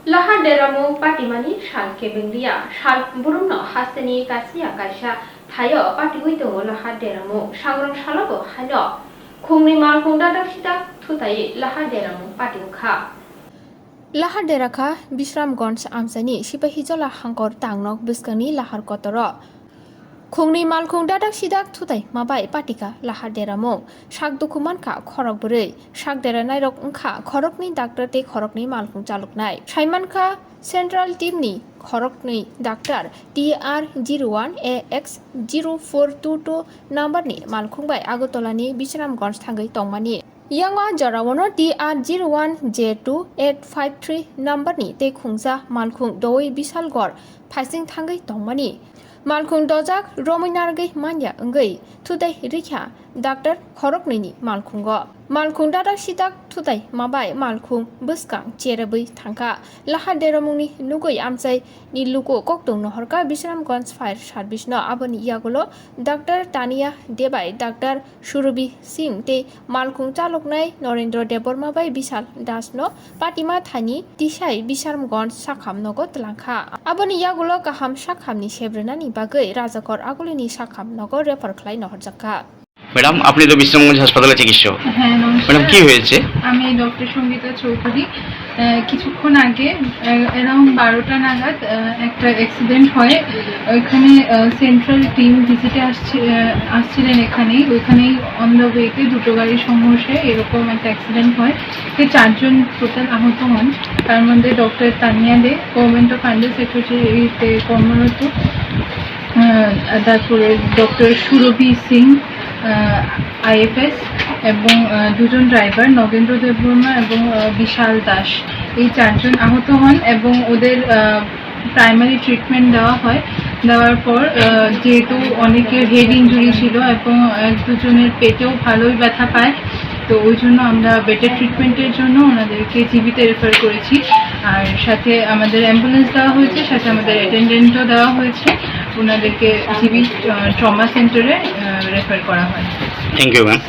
Lahar deramu patimani shal kebengria shal burumno haseni kasia kaisa thayo patiwi tongo lahar deramu sangrong shalago halo khungni malkhung dadak sidak thutai lahar deramu patimkha Lahar deraka Bisramganj amsani sipahijola hangkor tangnok biskani lahar kotoro khungni malkhung dadak sidak thutai mabai patika lahar deramo sak dokuman ka khorok bwrui sak dera nairok wngkha khorokni doctor te khorokni malkhung chaluknai saiman kha central team ni khorokni doctor TR01 AX0422 number ni malkhung bai Agartala ni Bisramganj thangai tongmani Yangwa Jarawano TR01 J2853 number ni te khungja malkhung doi Bisalgor phaising thangai tongmani Malkhung dojak Rominargai manya enggai tudai rikha Dr. Khorokni malkhungo malkhung dadak sidak tudai mabai malkhung buskang cherebui thangka lahar deramungni nugoi amchai ni luko koktung nohorka Bisramganj fire service no aboni yagulo Dr. Tania Debai Dr. Surubi Singh te malkhung chaloknai Norendra Deborma bai Bisal Das no Patima Thani Tisai Bisramganj sakham nogo tlangkha aboni yagulo kaham sakhamni sebrenani bagai Rajakor agulini sakham nogo refer khlai nohorjakka madam আপনি তো বিশ্রামগঞ্জ হাসপাতালে চিকিৎসক। হ্যাঁ নমস্কার madam কি হয়েছে? আমি doctor Sangeeta Chowdhury. কিছুক্ষণ আগে অ্যারাউন্ড 12টা নাগাদ একটা অ্যাক্সিডেন্ট হয়। ওইখানে সেন্ট্রাল টিম ভিজিটে আসছিলেন ওইখানেই অন দ্য ওয়েতে দুটো গাড়ির সংঘর্ষে এরকম একটা অ্যাক্সিডেন্ট হয়। চারজন টোটাল আহত হন, তার মধ্যে doctor Tania De government of under সেক্রেটারিতে কর্মরত, তারপরে ডক্টর সুরভি সিং IFS এবং দুজন ড্রাইভার নগেন্দ্র দেববর্মা এবং বিশাল দাস, এই চারজন আহত হন এবং ওদের প্রাইমারি ট্রিটমেন্ট দেওয়ার পর যেহেতু অনেকের হেড ইঞ্জুরি ছিল এবং এক দুজনের পেটেও ভালোই ব্যথা পায়, তো ওই জন্য আমরা বেটার ট্রিটমেন্টের জন্য ওনাদেরকে জিবিতে রেফার করেছি। আর সাথে আমাদের অ্যাম্বুলেন্স দেওয়া হয়েছে, সাথে আমাদের অ্যাটেন্ডেন্টও দেওয়া হয়েছে, ওনাদেরকে জিবি ট্রমা সেন্টারে রেফার করা হয়। Thank you ma'am.